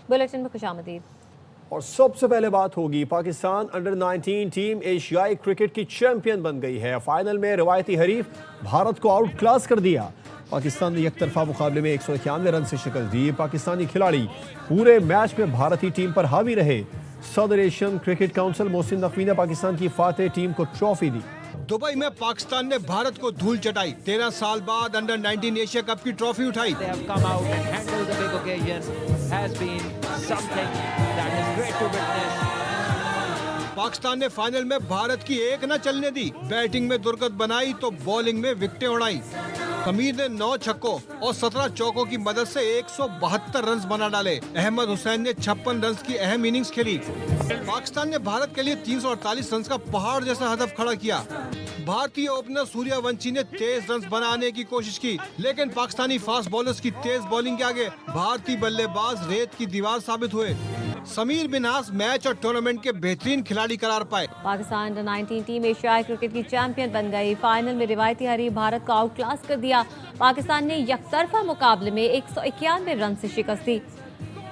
Bulletin में खुशामदीद। और सबसे पहले बात होगी, पाकिस्तान अंडर 19 टीम एशियाई क्रिकेट की चैंपियन बन गई है। फाइनल में रवायती हरीफ भारत को आउट क्लास कर दिया। पाकिस्तान ने एक तरफा मुकाबले में 191 रन से शिकस्त दी। पाकिस्तानी खिलाड़ी पूरे मैच में भारतीय टीम पर हावी रहे। सदर Asian cricket council Mohsin Naqvi ने पाकिस्तान की फातेह टीम को ट्रॉफी दी। दुबई में पाकिस्तान ने भारत को धूल चटाई। 13 साल बाद अंडर 19 एशिया कप की ट्रॉफी उठाई। पाकिस्तान ने फाइनल में भारत की एक न चलने दी। बैटिंग में दुर्गत बनाई तो बॉलिंग में विकेटें उड़ाई। समीर ने 9 छक्कों और 17 चौकों की मदद से 172 रन बना डाले। अहमद हुसैन ने 56 रन की अहम इनिंग्स खेली। पाकिस्तान ने भारत के लिए 348 रन का पहाड़ जैसा हदफ खड़ा किया। भारतीय ओपनर सूर्यवंशी ने 23 रन बनाने की कोशिश की, लेकिन पाकिस्तानी फास्ट बॉलर्स की तेज बॉलिंग के आगे भारतीय बल्लेबाज रेत की दीवार साबित हुए। समीर मिन्हास मैच और टूर्नामेंट के बेहतरीन खिलाड़ी करार पाए। पाकिस्तान अंडर 19 टीम एशियाई क्रिकेट की चैंपियन बन गई। फाइनल में रिवायती हरीफ भारत को आउट क्लास कर दिया। पाकिस्तान ने यकतरफा मुकाबले में 191 रन से शिकस्त दी।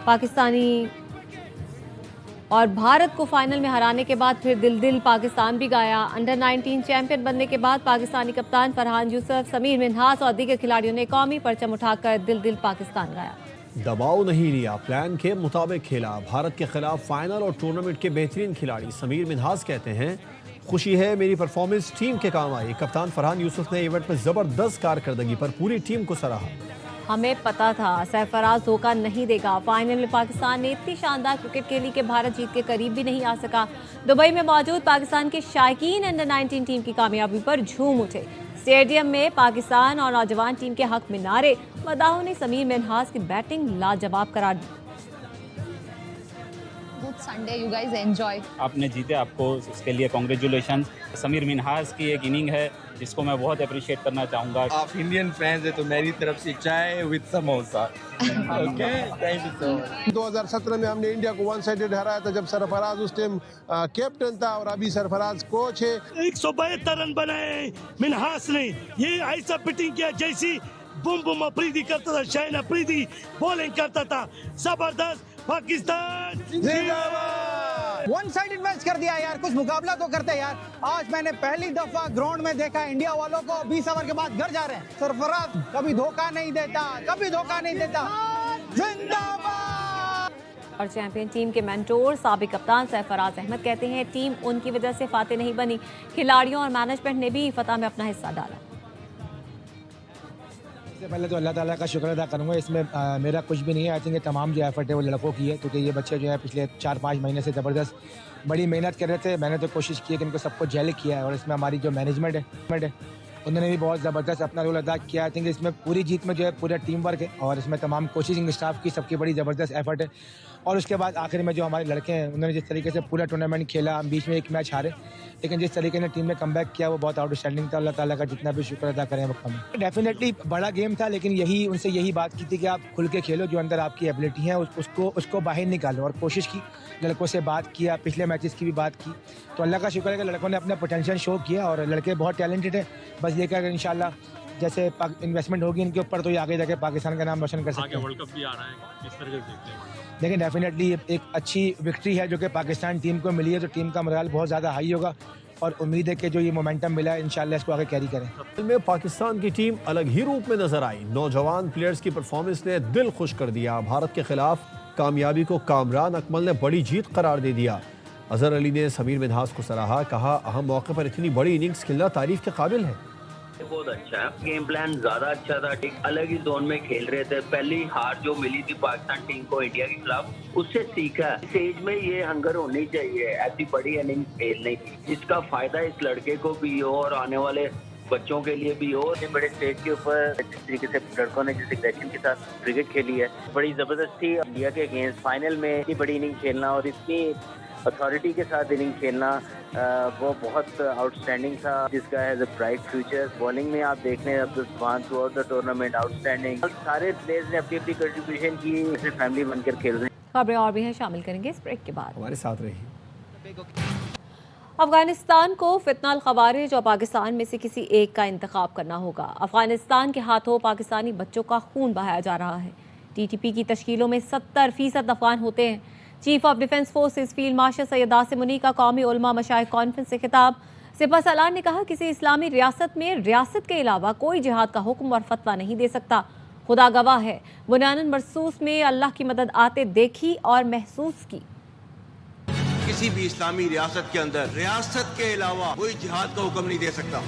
पाकिस्तानी और भारत को फाइनल में हराने के बाद फिर दिल दिल पाकिस्तान भी गाया। अंडर 19 चैंपियन बनने के बाद पाकिस्तानी कप्तान फरहान यूसुफ, समीर मिन्हास और दीगर खिलाड़ियों ने कौमी परचम उठाकर दिल दिल पाकिस्तान गाया। दबाव नहीं लिया, प्लान के मुताबिक खेला। भारत के खिलाफ फाइनल और टूर्नामेंट के बेहतरीन खिलाड़ी समीर मिन्हास कहते हैं, खुशी है मेरी परफॉर्मेंस टीम के काम आई। कप्तान फरहान यूसुफ ने इवेंट में जबरदस्त कारकर्दगी पर पूरी टीम को सराहा। हमें पता था सरफराज धोखा नहीं देगा। फाइनल में पाकिस्तान ने इतनी शानदार क्रिकेट खेली कि भारत जीत के करीब भी नहीं आ सका। दुबई में मौजूद पाकिस्तान के शायकीन अंडर 19 टीम की कामयाबी पर झूम उठे। स्टेडियम में पाकिस्तान और नौजवान टीम के हक में नारे। मदाहों ने समीर मिन्हास की बैटिंग लाजवाब करार दी। Sunday you guys enjoy. आपने जीते, आपको इसके लिए कांग्रेचुलेशन। समीर मिन्हास की एक इनिंग है जिसको मैं बहुत अप्रिशिएट करना चाहूँगा। आप इंडियन फैंस है तो मेरी तरफ से चाय with samosa. Okay, thank you so much. 2017 में हमने इंडिया को 1 साइडेड हराया था जब सरफराज उस टाइम कैप्टन था और अभी सरफराज कोच है। 172 रन बनाए मिन्हास ने। ये ऐसा पिटिंग किया जैसी बुम बुम अफरीदी करता था, शाहीन अफरीदी बॉलिंग करता था। जबरदस्त। पाकिस्तान जिंदाबाद। 1 साइडेड मैच कर दिया यार, कुछ मुकाबला तो करते यार। आज मैंने पहली दफा ग्राउंड में देखा इंडिया वालों को 20 ओवर के बाद घर जा रहे हैं। सरफराज कभी धोखा नहीं देता, कभी धोखा नहीं देता। जिंदाबाद। और चैंपियन टीम के मेंटोर साबिक कप्तान सरफराज अहमद कहते हैं, टीम उनकी वजह से फातेह नहीं बनी, खिलाड़ियों और मैनेजमेंट ने भी फतह में अपना हिस्सा डाला। सबसे पहले तो अल्लाह ताला का शुक्र अदा करूँगा। इसमें मेरा कुछ भी नहीं है। आई थिंक ये तमाम जो एफर्ट है वो लड़कों की है, क्योंकि ये बच्चे जो है पिछले 4-5 महीने से ज़बरदस्त बड़ी मेहनत कर रहे थे। मैंने तो कोशिश की है कि इनको सबको जेल किया है, और इसमें हमारी जो मैनेजमेंट है उन्होंने भी बहुत ज़बरदस्त अपना रोल अदा किया। आई थिंक इसमें पूरी जीत में जो है पूरा टीम वर्क है, और इसमें तमाम कोचिंग स्टाफ की सबकी बड़ी ज़बरदस्त एफर्ट है। और उसके बाद आखिर में जो हमारे लड़के हैं उन्होंने जिस तरीके से पूरा टूर्नामेंट खेला, हम बीच में एक मैच हारे, लेकिन जिस तरीके से टीम ने कमबैक किया वो बहुत आउटस्टैंडिंग था। अल्लाह ताला का जितना भी शुक्र अदा करें वो कम है। डेफिनेटली बड़ा गेम था, लेकिन उनसे यही बात की थी कि आप खुल के खेलो, जो अंदर आपकी एबिलिटी है उसको बाहर निकालो, और कोशिश की, लड़कों से बात किया, पिछले मैचेस की भी बात की। तो अल्लाह का शुक्र है कि लड़कों ने अपना पोटेंशियल शो किया, और लड़के बहुत टैलेंटेड है। बस ये कि इंशाल्लाह जैसे इन्वेस्टमेंट होगी इनके ऊपर तो ये आगे जाके पाकिस्तान का नाम रोशन कर सकते हैं। वर्ल्ड कप भी आ रहा है, किस तरह से देखते हैं? लेकिन डेफिनेटली एक अच्छी विक्ट्री है जो कि पाकिस्तान टीम को मिली है, तो टीम का मोराल बहुत ज़्यादा हाई होगा, और उम्मीद है कि जो ये मोमेंटम मिला है इंशाल्लाह इसको आगे कैरी करें। में पाकिस्तान की टीम अलग ही रूप में नजर आई। नौजवान प्लेयर्स की परफॉर्मेंस ने दिल खुश कर दिया। भारत के खिलाफ कामयाबी को कामरान अकमल ने बड़ी जीत करार दे दिया। अजहर अली ने समीर मिन्हास को सराहा, कहा अहम मौके पर इतनी बड़ी इनिंग्स खेलना तारीफ के काबिल है। बहुत अच्छा है, गेम प्लान ज्यादा अच्छा था, एक अलग ही जोन में खेल रहे थे। पहली हार जो मिली थी पाकिस्तान टीम को इंडिया के खिलाफ, उससे सीखा। इस एज में ये हंगर होनी चाहिए ऐसी बड़ी इनिंग खेलने की, इसका फायदा इस लड़के को भी हो और आने वाले बच्चों के लिए भी हो। बड़े स्टेज के ऊपर जिस तरीके से लड़कों ने जिस एग्रेशन के साथ क्रिकेट खेली है, बड़ी जबरदस्त थी। इंडिया के अगेंस्ट फाइनल में इतनी बड़ी इनिंग खेलना और इतनी अथॉरिटी के साथ इनिंग खेलना वो बहुत आउटस्टैंडिंग था। This guy has a bright future. Bowling में आप देख रहे हैं अब्दुल सुभान through out the tournament outstanding. सारे प्लेयर्स ने अपनी अपनी कंट्रीब्यूशन की, जैसे फैमिली बनकर खेल रहे हैं। खबरें और भी हैं, शामिल करेंगे इस ब्रेक के बाद। हमारे साथ रहिए। अफगानिस्तान को फितना खवारिज और पाकिस्तान में से किसी एक का इंतखाब करना होगा। अफगानिस्तान के हाथों पाकिस्तानी बच्चों का खून बहाया जा रहा है। TTP की तश्कीलों में 70% अफगान होते हैं। Chief of defence forces field marshal Syed Asim Munir का कौमी उलमा मशाइख कॉन्फ्रेंस से खिताब। सिपह सलार ने कहा, किसी इस्लामी रियासत में रियासत के अलावा कोई जिहाद का हुक्म और फतवा नहीं दे सकता। खुदा गवाह है, बुनियान मरसूस में अल्लाह की मदद आते देखी और महसूस की। किसी भी इस्लामी रियासत के अंदर रियासत के अलावा कोई जिहाद का हुक्म नहीं दे सकता।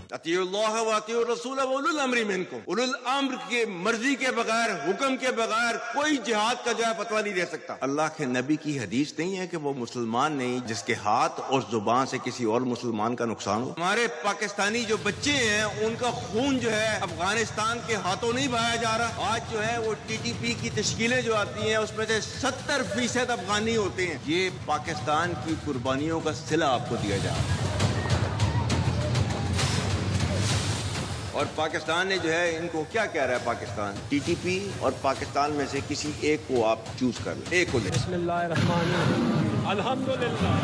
अतियुल्लाह व अतियुर रसूल व उलुल अम्रि मिनकुम, उलुल अम्र के मर्जी के बगैर, हुक्म के बगैर कोई जिहाद का जो है फतवा नहीं दे सकता। अल्लाह के नबी की हदीस नहीं है कि वो मुसलमान नहीं जिसके हाथ और जुबान से किसी और मुसलमान का नुकसान हो। हमारे पाकिस्तानी जो बच्चे हैं उनका खून जो है अफगानिस्तान के हाथों नहीं बहाया जा रहा। आज जो है वो TTP की तश्कीलें जो आती हैं उसमें से 70% अफगानी होते हैं। ये पाकिस्तान की कुर्बानियों का सिला आपको दिया जा रहा है। और पाकिस्तान ने जो है इनको क्या कह रहा है, पाकिस्तान TTP और पाकिस्तान में से किसी एक को आप चूज कर लें, एक को ले। अल्हम्दुलिल्लाह,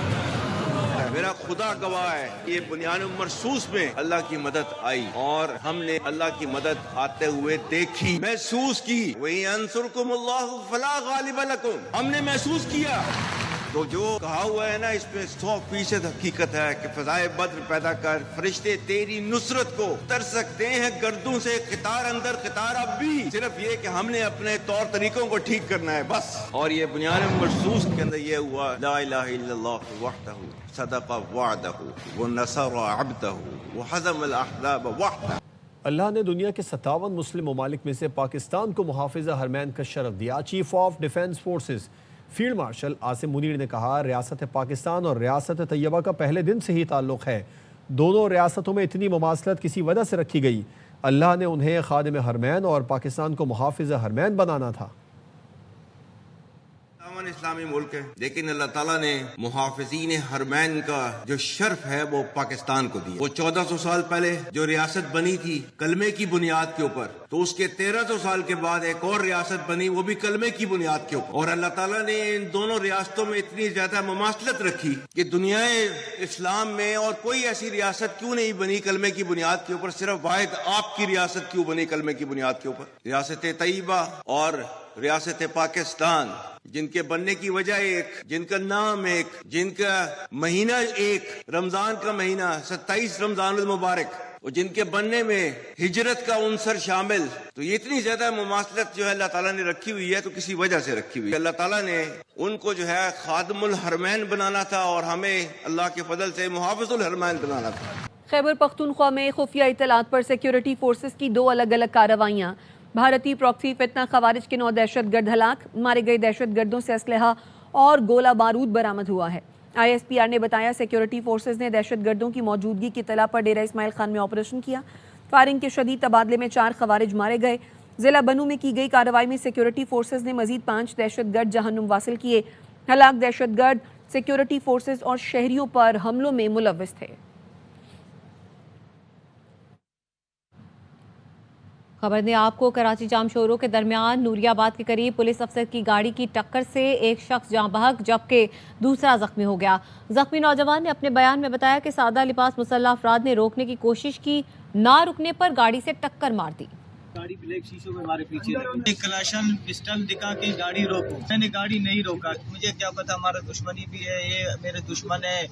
मेरा खुदा गवाह है, ये बुनियान मरसूस में अल्लाह की मदद आई और हमने अल्लाह की मदद आते हुए देखी, महसूस की। वही अंसुरकुमुल्लाहु फला गालिब लकुम, हमने महसूस किया। तो जो कहा हुआ है ना, इसमें 100% हकीकत है कि फजाए बद्र पैदा कर, फरिश्ते तेरी नुसरत को तर सकते हैं गर्दों से, क़ितार अंदर क़ितार अब भी। सिर्फ ये कि हमने अपने तौर तरीकों को ठीक करना है बस। और ये बुनियान मरसूस के अंदर ये हुआ, ला इलाहा इल्लल्लाह वहदहु सदक़ वअदहु व नसर अब्दहु व हज़मल अहज़ाब वहदहु। अल्लाह ने दुनिया के 57 मुस्लिम ममालिक में से पाकिस्तान को मुहाफ़िज़ हरमैन का शरफ दिया। Chief of defence forces field martial Asim Munir ने कहा, रियासत पाकिस्तान और रियासत तैयबा का पहले दिन से ही ताल्लुक़ है। दोनों रियासतों में इतनी मुमासलत किसी वजह से रखी गई। अल्लाह ने उन्हें खादिम हरमैन और पाकिस्तान को मुहाफ़िज़ हरमैन बनाना था। इस्लामी मुल्क है, लेकिन अल्लाह ताला ने मुहाफिजीन हरमैन का जो शर्फ है वो पाकिस्तान को दिया। वो 1400 साल पहले जो रियासत बनी थी कलमे की बुनियाद के ऊपर, तो उसके 1300 साल के बाद एक और रियासत बनी, वो भी कलमे की बुनियाद के ऊपर। और अल्लाह ताला ने इन दोनों रियासतों में इतनी ज्यादा मुमासलत रखी कि दुनियाए इस्लाम में और कोई ऐसी रियासत क्यों नहीं बनी कलमे की बुनियाद के ऊपर, सिर्फ वाहिद आपकी रियासत क्यों बनी कलमे की बुनियाद के ऊपर। रियासत तैयबा और रियासत पाकिस्तान, जिनके बनने की वजह एक, जिनका नाम एक, जिनका महीना एक, रमजान का महीना 27 रमजान मुबारक, और जिनके बनने में हिजरत का उनसर शामिल, तो ये इतनी ज्यादा मुमासलत जो है अल्लाह ताला ने रखी हुई है, तो किसी वजह से रखी हुई है। अल्लाह ताला ने उनको जो है खादिमुल हरमैन बनाना था और हमें अल्लाह के फजल से मुहाफिजुल हरमैन बनाना था। खैबर पख्तूनख्वा में खुफिया इत्तलात पर सिक्योरिटी फोर्सेस की 2 अलग अलग कार्रवाइयाँ। भारतीय प्रॉक्सी फितना खवारिज के 9 दहशतगर्द हलाक, मारे गए दहशतगर्दों से असलहा और गोला बारूद बरामद हुआ है। ISPR ने बताया, सिक्योरिटी फोर्सेस ने दहशतगर्दों की मौजूदगी की इत्तला पर डेरा इस्माइल खान में ऑपरेशन किया। फायरिंग के शदीद तबादले में 4 खवारिज मारे गए। जिला बनू में की गई कार्रवाई में सिक्योरिटी फोर्सेस ने मजीद 5 दहशतगर्द जहन्नुम वासिल किए। हलाक दहशतगर्द सिक्योरिटी फोर्सेस और शहरियों पर हमलों में मुलव्विस थे। खबर ने आपको कराची जाम शोरों के दरमियान नूरियाबाद के करीब पुलिस अफसर की गाड़ी की टक्कर से एक शख्स जाँ बहक जबकि दूसरा जख्मी हो गया। जख्मी नौजवान ने अपने बयान में बताया कि सादा लिबास मुसल्लह अफराद ने रोकने की कोशिश की, ना रुकने पर गाड़ी से टक्कर मार दी। गाड़ी ब्लैक शीशों में हमारे पीछे लगी, कलाशन पिस्टल दिखा के गाड़ी रोको, मैंने गाड़ी नहीं रोका। मुझे क्या पता हमारा दुश्मनी भी है, ये मेरे दुश्मन है,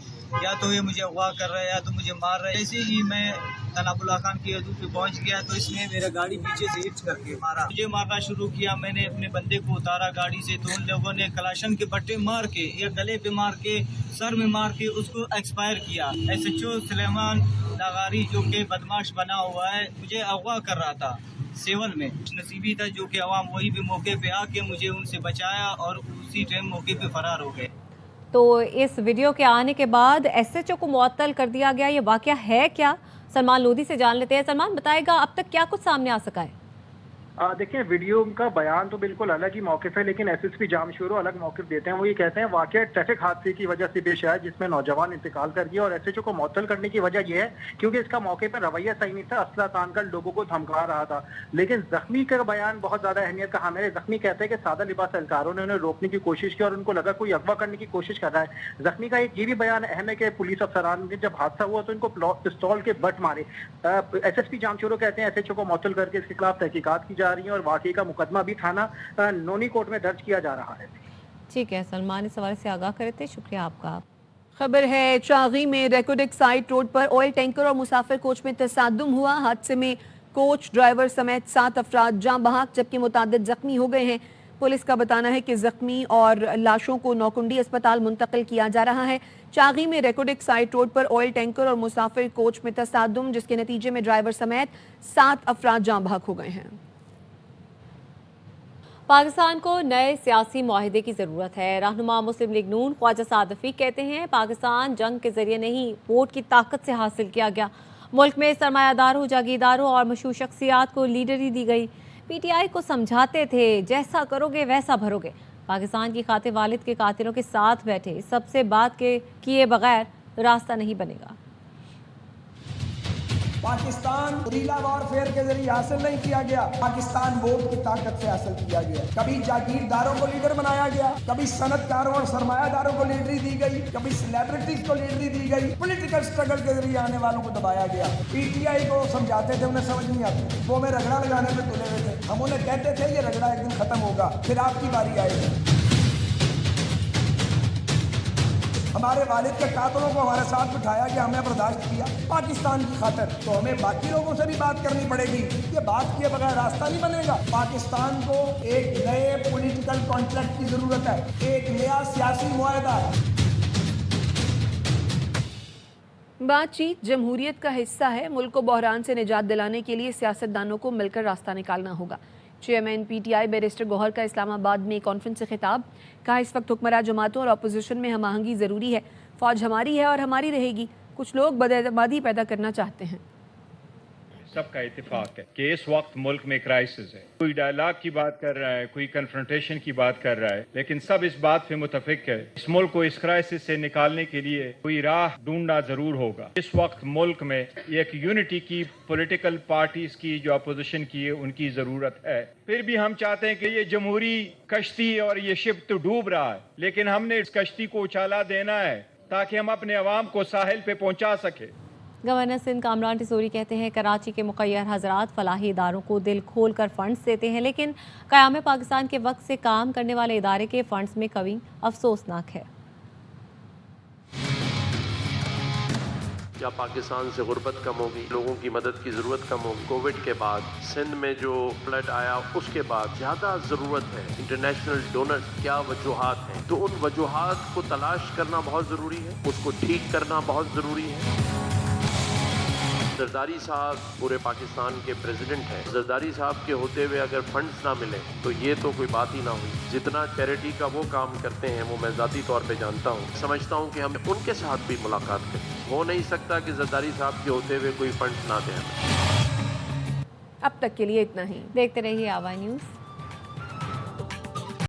या तो ये मुझे अगवा कर रहा है या तो मुझे मार रहा है। जैसे ही मैं तनाबुल्ला खान की हदूद पे पहुंच गया तो इसने मेरा गाड़ी पीछे से हिट करके मारा, मुझे मारना शुरू किया। मैंने अपने बंदे को उतारा गाड़ी से, तो उन लोगों ने कलाशन के बट्टे मार के या गले पे मार के सर में मार के उसको एक्सपायर किया। SHO सुलेमान नागारी जो कि बदमाश बना हुआ है, मुझे अगवा कर रहा था सेवल में। नसीबी था जो कि अवाम वही भी मौके पे आके मुझे उनसे बचाया और उसी टाइम मौके पे फरार हो गए। तो इस वीडियो के आने के बाद SHO को मुअत्तल कर दिया गया, ये वाकया है क्या? सलमान लोधी से जान लेते हैं। सलमान, बताएगा अब तक क्या कुछ सामने आ सका है? देखिए, वीडियो का बयान तो बिल्कुल अलग ही मौक़िफ़ है, लेकिन SSP जामशोरो अलग मौक़िफ़ देते हैं। वो ये कहते हैं वाक़या ट्रैफिक हादसे की वजह से पेश आया जिसमें नौजवान इंतकाल कर गया, और SHO को मुअत्तल करने की वजह यह है क्योंकि इसका मौके पर रवैया सही नहीं था, असला तान कर लोगों को धमका रहा था। लेकिन जख्मी का बयान बहुत ज़्यादा अहमियत का हामिल है। जख्मी कहते हैं कि सादा लिबास एहलकारों ने उन्हें रोकने की कोशिश की और उनको लगा कोई अगवा करने की कोशिश कर रहा है। जख्मी का एक ये भी बयान अहम है कि पुलिस अफसरान ने जब हादसा हुआ तो इनको पिस्तौल के बट मारे। SSP जामशोरो कहते हैं SHO को मुअत्तल करके इसके खिलाफ तहकीकात की जा रही हैं और वाकई का मुकदमा भी थाना नोनी कोर्ट में दर्ज किया जा रहा है। ठीक है, सलमान इस हवाले से आगाह करे थे, शुक्रिया आपका। खबर है चागी में रेकोडिक साइट रोड पर ऑयल टैंकर और मुसाफिर कोच में तसादुम हुआ। हादसे में कोच, ड्राइवर समेत 7 अफराद जाँ बहक जबकि मुतादिद जख्मी हो गए हैं। पुलिस का बताना है कि जख्मी और लाशों को नौकुंडी अस्पताल मुंतकिल किया जा रहा है। चागी में रेकोडिक साइट रोड पर ऑयल टैंकर और मुसाफिर कोच में तसादुम, जिसके नतीजे में ड्राइवर समेत 7 अफराद जाँ बहक हो गए हैं। पाकिस्तान को नए सियासी मुआहिदे की ज़रूरत है। रहनुमा मुस्लिम लीग नून ख्वाजा साद रफीक कहते हैं पाकिस्तान जंग के जरिए नहीं, वोट की ताकत से हासिल किया गया। मुल्क में सरमायादारों, जागीरदारों और मशहूर शख्सियात को लीडरी दी गई। पीटीआई को समझाते थे जैसा करोगे वैसा भरोगे। पाकिस्तान की खातिर वालिद के कातिलों के साथ बैठे, सबसे बात के किए बगैर रास्ता नहीं बनेगा। पाकिस्तान गुरिल्ला वॉरफेयर के जरिए हासिल नहीं किया गया, पाकिस्तान वोट की ताकत से हासिल किया गया। कभी जागीरदारों को लीडर बनाया गया, कभी सनतकारों और सरमायादारों को लीडरी दी गई, कभी सेलिब्रिटीज को लीडरी दी गई। पॉलिटिकल स्ट्रगल के जरिए आने वालों को दबाया गया। पीटीआई को समझाते थे, उन्हें समझ नहीं आती, वो में रगड़ा लगाने में तुले हुए थे। हम उन्हें कहते थे ये रगड़ा एक दिन खत्म होगा, फिर आपकी बारी आएगी। हमारे वालिद के कातलों को हमारे साथ बिठाया गया, हमने बर्दाश्त किया पाकिस्तान की खातिर, तो हमें बाकी लोगों से भी बात करनी पड़ेगी। ये बात किए बगैर रास्ता नहीं बनेगा। पाकिस्तान को एक नए पॉलिटिकल कॉन्ट्रैक्ट की जरूरत है, एक नया सियासी मुआहदा है। बातचीत जमहूरियत का हिस्सा है। मुल्क को बहरान से निजात दिलाने के लिए सियासतदानों को मिलकर रास्ता निकालना होगा। चेयरमैन पीटीआई बैरिस्टर गौहर का इस्लामाबाद में कॉन्फ्रेंस से खिताब। कहा इस वक्त हुक्मरान जमातों और अपोजिशन में हम आहंगी ज़रूरी है। फौज हमारी है और हमारी रहेगी। कुछ लोग बदएतमादी पैदा करना चाहते हैं। सबका इत्तेफाक है कि इस वक्त मुल्क में क्राइसिस है। कोई डायलॉग की बात कर रहा है, कोई कन्फ्रंटेशन की बात कर रहा है, लेकिन सब इस बात पे मुतफिक है इस मुल्क को इस क्राइसिस से निकालने के लिए कोई राह ढूंढना जरूर होगा। इस वक्त मुल्क में एक यूनिटी की, पॉलिटिकल पार्टीज की जो अपोजिशन की है उनकी जरूरत है। फिर भी हम चाहते हैं कि ये जमहूरी कश्ती और ये शिप तो डूब रहा है, लेकिन हमने इस कश्ती को उछाला देना है ताकि हम अपने अवाम को साहिल पे पहुंचा सके। गवर्नर सिंध कामरान टिसोरी कहते हैं कराची के मुखय्यर हजरात फलाही इदारों को दिल खोल कर फंड्स देते हैं, लेकिन क़याम पाकिस्तान के वक्त से काम करने वाले इदारे के फंड्स में कमी अफसोसनाक है। क्या पाकिस्तान से गुर्बत कम होगी, लोगों की मदद की ज़रूरत कम होगी। कोविड के बाद सिंध में जो फ्लड आया उसके बाद ज़्यादा ज़रूरत है इंटरनेशनल डोनर्स। क्या वजूहात हैं, तो उन वजूहात को तलाश करना बहुत ज़रूरी है, उसको ठीक करना बहुत ज़रूरी है। जरदारी साहब पूरे पाकिस्तान के प्रेसिडेंट हैं। जरदारी साहब के होते हुए अगर फंड्स ना मिले तो ये तो कोई बात ही ना हुई। जितना चैरिटी का वो काम करते हैं वो मैं ज़ाती तौर पे जानता हूँ। समझता हूँ कि हम उनके साथ भी मुलाकात करें। हो नहीं सकता कि जरदारी साहब के होते हुए कोई फंड्स ना दें। अब तक के लिए इतना ही। देखते रहिए आवाज़ न्यूज़।